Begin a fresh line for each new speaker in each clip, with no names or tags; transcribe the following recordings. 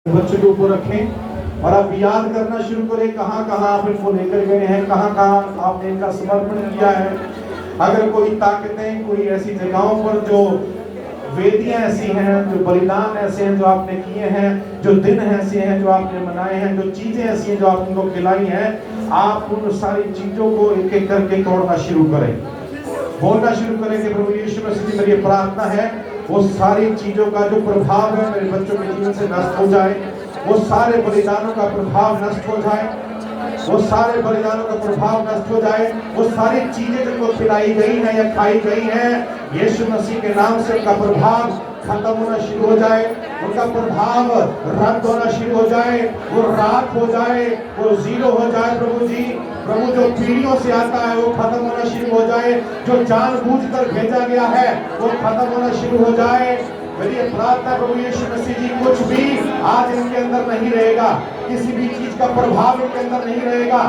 बच्चों के ऊपर रखें और आप याद करना शुरू करें कहाँ कहाँ आप इनको लेकर गए हैं, कहाँ कहाँ आपने इनका समर्पण किया है। अगर कोई ताकतें कोई ऐसी जगहों पर जो वेदियां ऐसी हैं, जो बलिदान ऐसे हैं जो आपने किए हैं, जो दिन ऐसे हैं जो आपने मनाए हैं, जो चीजें ऐसी हैं जो आप उनको खिलाई हैं, आप उन सारी चीजों को एक एक करके तोड़ना शुरू करें, बोलना शुरू करें कि प्रभु यीशु मसीह जी मेरी प्रार्थना है वो सारी चीजों का जो प्रभाव है मेरे बच्चों के जीवन से नष्ट हो जाए, वो सारे बलिदानों का प्रभाव नष्ट हो जाए, वो सारे बलिदानों का प्रभाव नष्ट हो जाए, वो सारी चीजें जिनको खिलाई गई हैं या खाई गई हैं यीशु मसीह के नाम से उनका प्रभाव खत्म होना शुरू हो जाए, उनका प्रभाव रद्द होना शुरू हो जाए, वो राख हो जाए, वो जीरो हो जाए। प्रभु जी, प्रभु जो पीढ़ियों से आता है वो खत्म होना शुरू हो जाए, जो जानबूझकर भेजा गया है वो खत्म होना शुरू हो जाए। मेरी प्रार्थना प्रभु यीशु मसीह जी कुछ भी आज इनके अंदर नहीं रहेगा, किसी भी चीज का प्रभाव इनके अंदर नहीं रहेगा।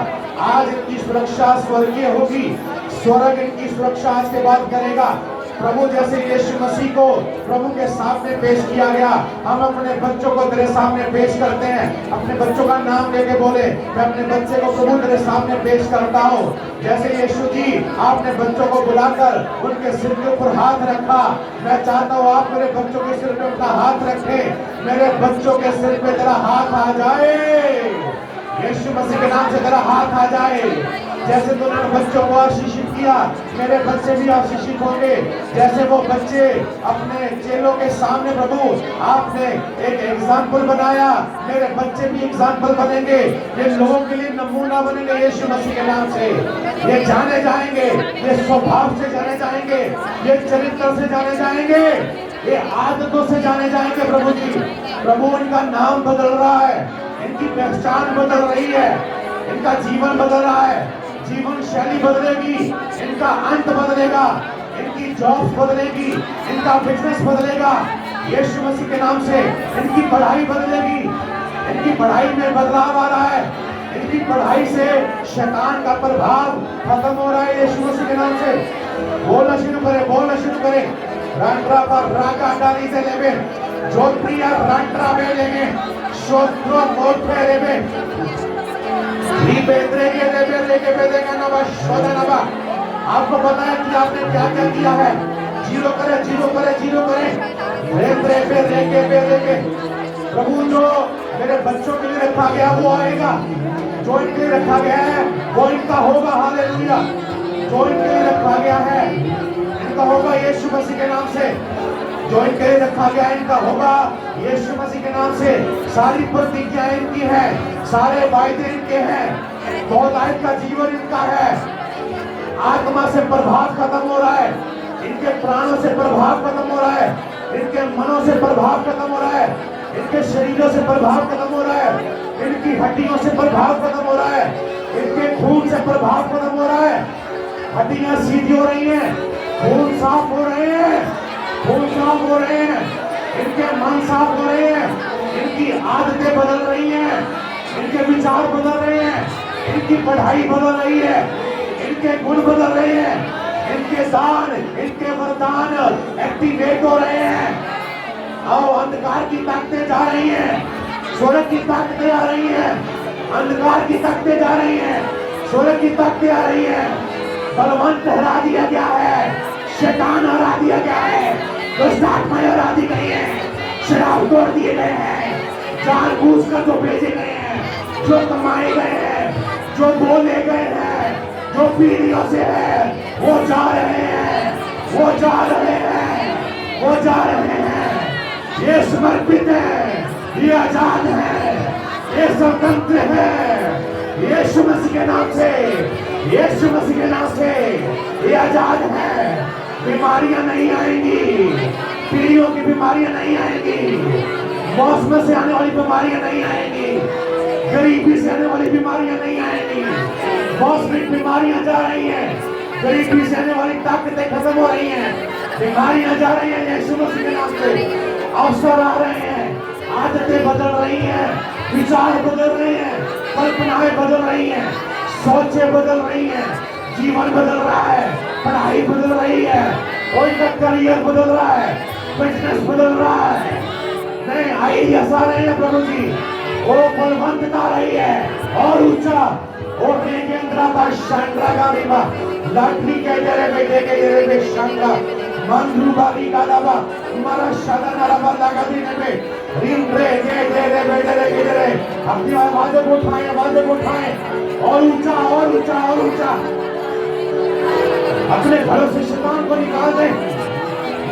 आज इनकी सुरक्षा स्वर्गीय होगी, स्वर्ग इनकी सुरक्षा आज के बाद करेगा। प्रभु जैसे यीशु मसीह को प्रभु के सामने पेश किया गया, हम अपने बच्चों को तेरे सामने पेश करते हैं। अपने बच्चों का नाम लेके बोले, मैं अपने बच्चे को प्रभु तेरे सामने पेश करता हूँ। जैसे यीशु जी आपने बच्चों को बुलाकर उनके सिर के ऊपर हाथ रखा, मैं चाहता हूँ आप मेरे बच्चों के सिर पे अपना हाथ रखें, मेरे बच्चों के सिर पे तेरा हाथ आ जाए, यीशु मसीह के नाम से तेरा हाथ आ जाए। जैसे तूने बच्चों को आशीषित किया, मेरे बच्चे भी आशीषित होंगे। जैसे वो बच्चे अपने चेलों के सामने प्रभु आपने एक एग्जाम्पल बनाया, मेरे बच्चे भी एग्जाम्पल बनेंगे, ये लोगों के लिए नमूना बनेंगे यीशु मसीह के नाम से। ये जाने जाएंगे, ये स्वभाव से जाने जाएंगे, ये चरित्र से जाने जाएंगे, ये आदतों से जाने जाएंगे। प्रभु जी, प्रभु इनका नाम बदल रहा है, इनकी पहचान बदल रही है, इनका जीवन बदल रहा है, जीवन शैली बदलेगी, इनका अंत बदलेगा, इनकी जॉब्स बदलेगी, इनका बिजनेस बदलेगा यीशु मसीह के नाम से। इनकी पढ़ाई बदलेगी, इनकी पढ़ाई में बदलाव आ रहा है, इनकी पढ़ाई से शैतान का प्रभाव खत्म हो रहा है यीशु मसीह के नाम से। बोलना शुरू करें, बोलना शुरू करें। रांट्रा पर रागा डाली से लेवे, जोत्रिया रांट्रा में लेंगे, शोत्रो मोट पे लेवे, आपको पता है कि आपने क्या क्या किया है। जीरो करे, जीरो करे, जीरो करे, प्रभु जो मेरे बच्चों के लिए रखा गया वो आएगा, जो इनके लिए रखा गया है वो इनका होगा। हालेलुया, जो इनके लिए रखा गया है इनका होगा यीशु मसीह के नाम से। जो इनके लिए रखा गया इनका होगा यीशु मसीह के नाम से। सारी प्रतिज्ञाएं इनकी है, सारे वायदे इनके हैं, बहुतायत का जीवन इनका है। आत्मा से प्रभाव खत्म हो रहा है, इनके प्राणों से प्रभाव खत्म हो रहा है, इनके मनों से प्रभाव खत्म हो रहा है, इनके शरीरों से प्रभाव खत्म हो रहा है, इनकी हड्डियों से प्रभाव खत्म हो रहा है, इनके खून से प्रभाव खत्म हो रहा है। हड्डियां सीधी हो रही हैं, खून साफ हो रहे हैं, खून साफ हो रहे हैं, इनके मन साफ हो रहे हैं, इनकी आदतें बदल रही हैं, इनके विचार बदल रहे हैं, इनकी पढ़ाई बदल रही है, इनके गुण बदल रहे हैं, इनके दान, इनके वरदान एक्टिवेट हो रहे हैं। आओ, अंधकार की ताकतें जा रही हैं, स्वर्ग की ताकतें आ रही हैं, अंधकार की ताकतें जा रही हैं, स्वर्ग की ताकतें आ रही हैं। बलवंत हरा दिया गया है, शैतान हरा दिया गया है, दुष्ट आत्माएं हरा दी गई है, शराब तोड़ दिए गए हैं, जानबूझकर जो भेजे गए हैं, जो कमाए गए हैं, जो बोले गए हैं, जो पीढ़ियों से है वो जा रहे हैं, वो जा रहे हैं, वो जा रहे हैं। ये समर्पित है, ये आजाद है, ये स्वतंत्र है यीशु मसीह के नाम से, यीशु मसीह के नाम से ये आजाद है। बीमारियां नहीं आएंगी, पीढ़ियों की बीमारियां नहीं आएंगी, मौसम से आने वाली बीमारियां नहीं आएंगी, गरीबी से आने वाली बीमारियां नहीं आएंगी। मौसमिक बीमारियां जा रही हैं, गरीबी से आने वाली ताकतें खत्म हो रही हैं, बीमारियां जा रही हैं यीशु मसीह के नाम से। अवसर आ रहे हैं, आदतें बदल रही हैं, विचार बदल रहे हैं, कल्पनाएं बदल रही हैं, सोचें बदल रही हैं, जीवन बदल रहा है, पढ़ाई बदल रही है, कोई का करियर बदल रहा है, बिजनेस बदल रहा है, नए आइडियाज आ रहे हैं प्रभु जी। वो फलवंतता रही है और ऊंचा और केंद्रा का शांड्रा गारीबा लाटली के तेरे बेटे के तेरे बे शांड्रा मंद्रू बारी का दबा हमारा शादा नरबा लगा देने में रिम रे के तेरे बेटे के तेरे अपनी आवाजें उठाएं और ऊंचा और ऊंचा और ऊंचा अपने घरों से शैतान को निकाल दे।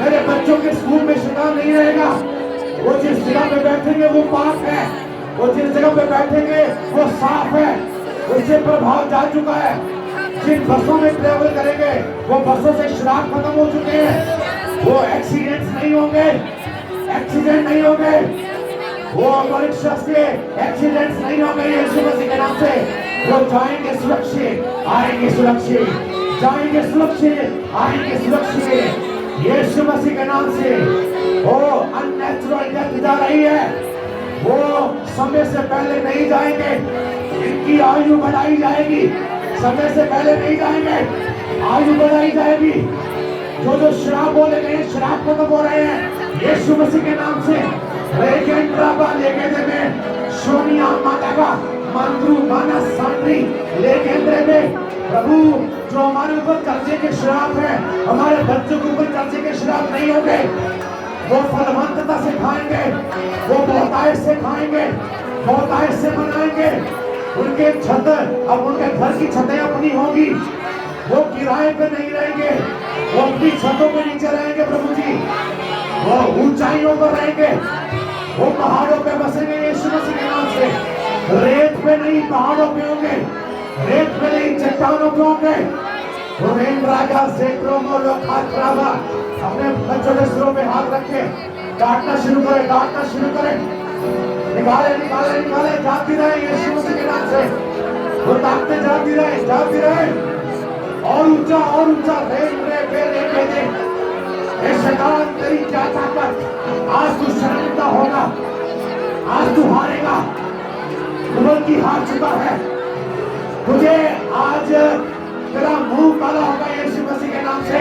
मेरे बच्चों के स्कूल में शैतान नहीं रहेगा। वो जिस जगह पे बैठेंगे वो पाक है, वो जिस जगह पे बैठेंगे वो साफ है, उससे प्रभाव जा चुका है। जिन बसों में ट्रेवल करेंगे वो बसों से शराब खत्म हो चुके हैं, वो एक्सीडेंट्स नहीं होंगे, एक्सीडेंट नहीं होंगे, वो मॉरिशस के एक्सीडेंट्स नहीं होंगे यीशु मसीह के नाम से। वो जाएंगे सुरक्षित, आएंगे सुरक्षित, जाएंगे सुरक्षित, आएंगे सुरक्षित यीशु मसीह के नाम से। वो अननेचुरल डेथ जा रही है, वो समय से पहले नहीं जाएंगे, इनकी आयु बढ़ाई जाएगी। समय से पहले नहीं जाएंगे, आयु बढ़ाई जाएगी। जो शराब बोले गए शराब खत्म हो रहे हैं यीशु मसीह के नाम से। लेके देवे सोनिया माता मंद्रू माना सांद्री लेकेंद्र में प्रभु जो हमारे ऊपर कर्जे के शराब है, हमारे बच्चों के ऊपर कर्जे के शराब नहीं होंगे। वो फलवंतता से खाएंगे, वो बहुतायत से खाएंगे, बहुतायत से बनाएंगे। उनके छत अब उनके घर की छतें अपनी होगी, वो किराए पे नहीं रहेंगे, वो अपनी छतों पे नीचे रहेंगे प्रभु जी। वो ऊंचाइयों पर रहेंगे, वो पहाड़ों पे बसेंगे यीशु मसीह के नाम से। रेत पे नहीं पहाड़ों पे होंगे, रेत पे नहीं चट्टानों पे होंगे। अपने बच्चों के सिरों पे हाथ रखे डांटना शुरू करें, डांटना शुरू करें। निकाले निकाले निकाले, जाती रहे यीशु मसीह के नाम से। वो ताकतें जाती रहे, जाती रहे और ऊंचा और ऊंचा। शैतान तेरी क्या ताकत, आज तू शर्मिंदा होगा, आज तू हारेगा। की हार चुका है, तुझे आज तेरा मुंह काला होगा यीशु मसीह के नाम से।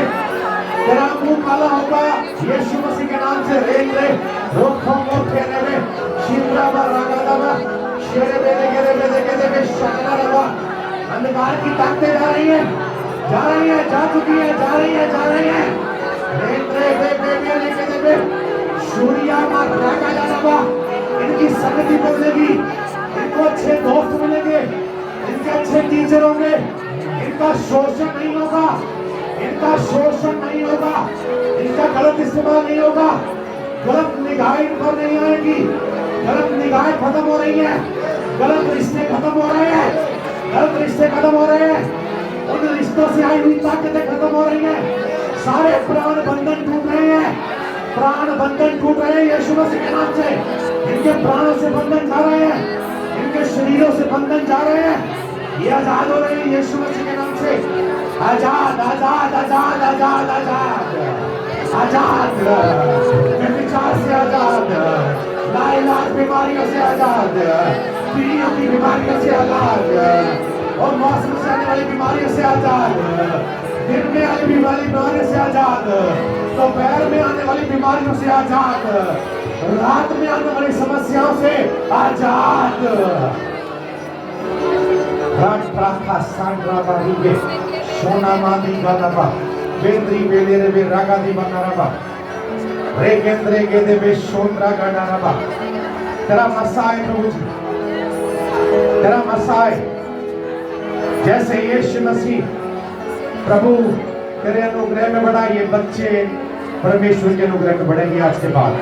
तेरा मुंह काला होगा यीशु मसीह के नाम से। रेल रे रोकथाम को खेलने में शिवराबा रागादाबा शेरे बेले गेले बेले गेले में शक्ला रबा। अंधकार की ताकतें जा रही है, जा रही है, जा चुकी है, जा रही है, जा रही है। रेल रे बे बे बे लेके देवे सूर्या मार रागादाबा। इनकी संगति बदलेगी, इनको अच्छे दोस्त मिलेंगे, इनके अच्छे टीचर होंगे, इनका शोषण नहीं होगा, इनका शोषण नहीं होगा, इनका गलत इस्तेमाल नहीं होगा, गलत निगाहें इन पर नहीं आएगी। गलत निगाहें खत्म हो रही है, गलत रिश्ते खत्म हो रहे हैं, गलत रिश्ते खत्म हो रहे हैं। उन रिश्तों से आई हुई ताकतें खत्म हो रही हैं। सारे प्राण बंधन टूट रहे हैं, प्राण बंधन टूट रहे हैं यीशु मसीह के नाम से। इनके प्राणों से बंधन जा रहे हैं, इनके शरीरों से बंधन जा रहे हैं। ये आजाद हो रहे हैं यीशु मसीह के नाम से। आजाद आजाद आजाद आजाद आजाद आजाद, व्यभिचार से आजाद, लाइलाज बीमारियों से आजाद, पीढ़ियों की बीमारियों से आजाद, और मौसम से आने वाली बीमारियों से आजाद, दिन में आने वाली बीमारियों से आजाद, दोपहर में आने वाली बीमारियों से आजाद, रात में आने वाली समस्याओं से आजाद। सोना मादी गानाबा बेंद्री बेलेरे बे रागादी बनाराबा रे केंद्रे के देवे सोंद्रा गानाराबा। तेरा मसाए प्रभु जी, तेरा मसाए जैसे यीशु मसीह प्रभु तेरे अनुग्रह में बढ़ा, ये बच्चे परमेश्वर के अनुग्रह में बढ़ेंगे आज के बाद।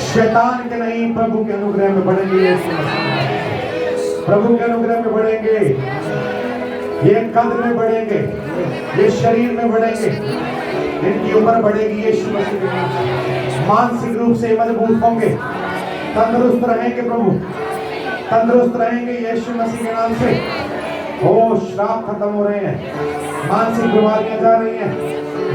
शैतान के नहीं, प्रभु के अनुग्रह में बढ़ेंगे यीशु मसीह, प्रभु के अनुग्रह में बढ़ेंगे। ये कद में बढ़ेंगे, ये शरीर में बढ़ेंगे, इनकी उम्र बढ़ेगी यीशु मसीह के नाम से। मानसिक रूप से मजबूत होंगे, तंदुरुस्त रहेंगे प्रभु, तंदुरुस्त रहेंगे यीशु मसीह के नाम से। ओ श्राप खत्म हो रहे हैं, मानसिक बीमारियां जा रही हैं,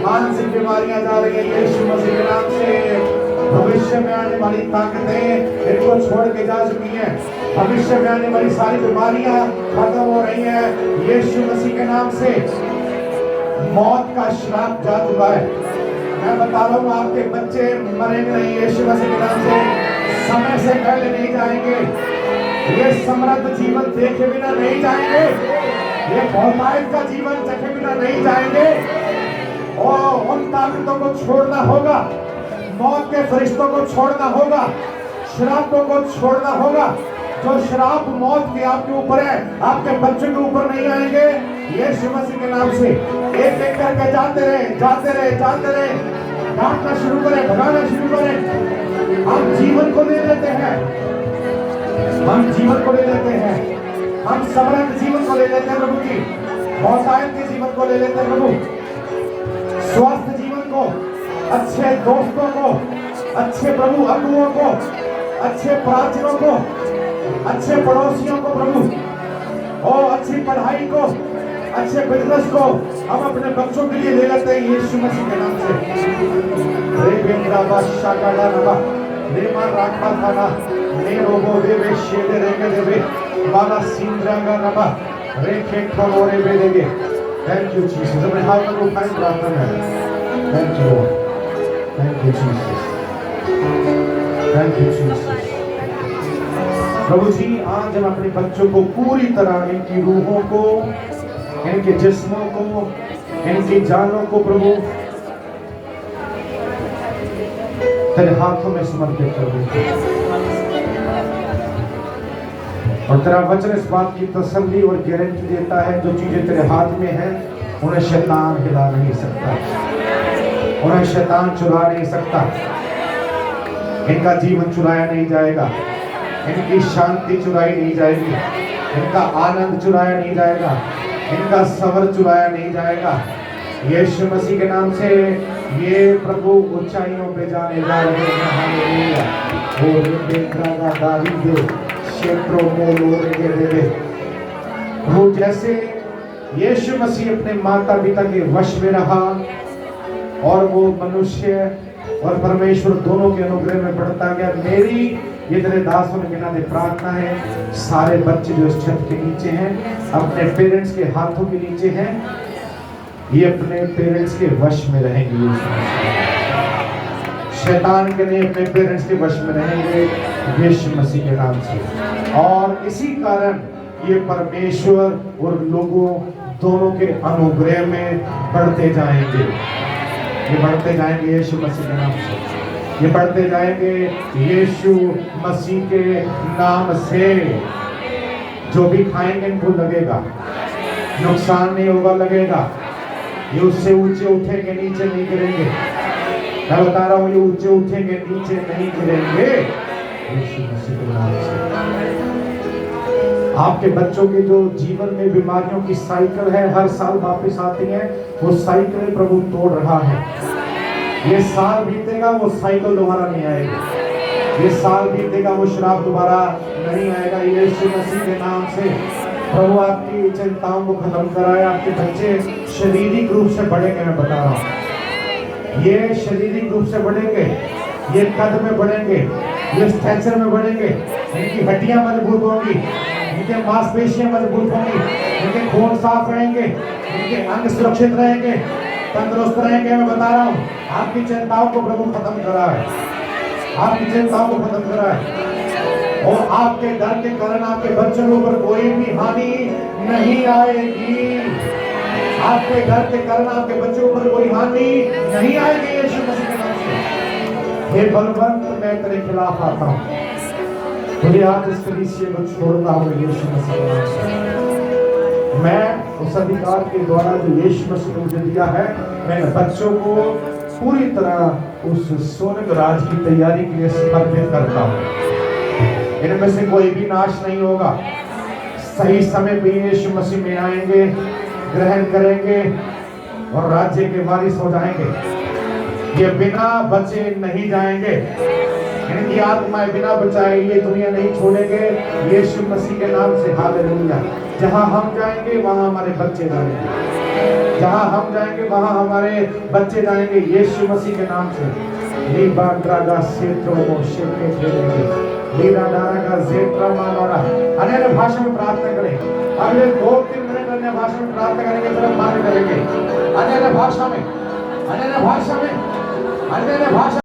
मानसिक बीमारियां जा रही हैं यीशु मसीह के नाम से। भविष्य में आने वाली ताकतें इनको छोड़ के जा चुकी हैं, भविष्य में आने वाली सारी बीमारियां खत्म हो रही हैं यीशु मसीह के नाम से। मौत का श्राप जा चुका है, मैं बता रहा हूँ आपके बच्चे मरेंगे नहीं यीशु मसीह के नाम से, समय से पहले नहीं जाएंगे, ये समृद्ध जीवन देखे बिना नहीं जाएंगे, ये बहुतायत का जीवन देखे बिना नहीं जाएंगे। और उन ताकतों को छोड़ना होगा, मौत के फरिश्तों को छोड़ना होगा, श्रापों को छोड़ना होगा। जो श्राप मौत के आपके ऊपर है, आपके बच्चों के ऊपर नहीं आएंगे यीशु मसीह के नाम से। एक एक करके जाते रहे, जाते रहे, जाते रहे, डांटना शुरू करें, भगाना शुरू करें। हम जीवन को ले लेते हैं, हम जीवन को ले लेते हैं, हम समृद्ध जीवन को ले लेते हैं प्रभु जी, बहुतायत के जीवन को ले लेते हैं प्रभु, स्वस्थ जीवन को, अच्छे दोस्तों को, अच्छे प्रभु अगुओं को, अच्छे प्राचीनों को, अच्छे पड़ोसियों को प्रभु, और अच्छी पढ़ाई को, अच्छे बिजनेस को हम अपने बच्चों के लिए ले लेते हैं यीशु मसीह के नाम से। Thank you Jesus। अपने हाथों को उठाएं, प्रार्थना करें। Thank you Lord, thank you Jesus, thank you Jesus। प्रभु जी आज हम अपने बच्चों को पूरी तरह, इनकी रूहों को, इनके जिस्मों को, इनकी जानों को प्रभु तेरे हाथों में समर्पित कर देते हैं। और तेरा वचन इस बात की तसल्ली और गारंटी देता है, जो चीजें तेरे हाथ में हैं उन्हें शैतान हिला नहीं सकता, उन्हें शैतान चुरा नहीं सकता, इनका जीवन चुराया नहीं जाएगा, इनकी शांति चुराई नहीं जाएगी, इनका आनंद चुराया नहीं जाएगा, इनका सबर चुराया नहीं जाएगा। यीशु मसीह के नाम से ये प्रभु ऊंचाइयों पे जाने जा रहे हैं। हालेलुया। और देखना दावीद क्षेत्रों में लोगे देवे। वो जैसे यीशु मसीह अपने माता पिता के वश में रहा और वो मनुष्य और परमेश्वर दोनों के अनुग्रह में बढ़ता गया। मेरी ये तेरे दासों ने बिना दे प्रार्थना है, सारे बच्चे जो इस छत के नीचे हैं, अपने पेरेंट्स के हाथों के नीचे हैं, ये अपने पेरेंट्स के वश में रहेंगे। शैतान के नहीं, अपने पेरेंट्स के वश में रहेंगे यीशु मसीह के नाम से। और इसी कारण ये परमेश्वर और लोगों दोनों के अनुग्रह में बढ़ते जाएंगे, ये बढ़ते जाएंगे यीशु मसीह के नाम से, ये बढ़ते जाएंगे यीशु मसीह के नाम से। जो भी खाएंगे इनको लगेगा, नुकसान नहीं होगा, लगेगा। ये उससे ऊंचे उठेंगे, नीचे नहीं गिरेंगे। मैं बता रहा हूँ, ये ऊंचे उठेंगे, नीचे नहीं गिरेंगे यीशु मसीह के नाम से। आपके बच्चों के जो जीवन में बीमारियों की साइकिल है, हर साल वापस आती है, वो साइकिल प्रभु तोड़ रहा है। ये साल बीतेगा, वो साइकिल दोबारा नहीं आएगी। ये साल बीतेगा, वो श्राप दोबारा नहीं आएगा यीशु मसीह के नाम से। प्रभु आपकी चिंताओं को खत्म कराए। आपके बच्चे शारीरिक रूप से बढ़ेंगे, मैं बता रहा हूँ, ये शारीरिक रूप से बढ़ेंगे, ये कद में बढ़ेंगे, ये स्ट्रक्चर में बढ़ेंगे, इनकी हड्डियां मजबूत होंगी, इनके मांसपेशियां मजबूत होंगी, इनके खून साफ रहेंगे, इनके अंग सुरक्षित रहेंगे, तंदुरुस्त रहेंगे। मैं बता रहा हूँ, आपकी चिंताओं को प्रभु खत्म कराए, आपकी चिंताओं को खत्म कराए। और आपके डर के कारण आपके बच्चों के ऊपर कोई भी हानि नहीं आएगी। आपके घर के कारण आपके बच्चों पर कोई हानि नहीं आएगी यीशु मसीह के नाम से। हे बलवंत, मैं तेरे खिलाफ आता हूँ, मुझे आज इस कलीसिया को छोड़ना होगा यीशु मसीह के नाम से। मैं उस अधिकार के द्वारा जो यीशु मसीह ने मुझे दिया है, मैं बच्चों को पूरी तरह उस स्वर्ग राज की तैयारी के लिए समर्पित करता हूँ। इनमें से कोई भी नाश नहीं होगा। सही समय पे यीशु मसीह में आएंगे, ग्रहण करेंगे और राज्य के वारिस हो जाएंगे। ये बिना बचे नहीं जाएंगे, इनकी आत्माएं बिना बचाए ये दुनिया नहीं छोड़ेंगे यीशु मसीह के नाम से। हालेलुया। जहां हम जाएंगे वहां हमारे बच्चे जाएंगे, जहां हम जाएंगे वहां हमारे बच्चे जाएंगे यीशु मसीह के नाम से। अन्य भाषा में प्रार्थना करें। अगले 2-3 मिनट अन्य भाषा में प्रार्थना करेंगे, फिर हम बात करेंगे अन्य भाषा में, अन्य भाषा में।
अन्य भाषा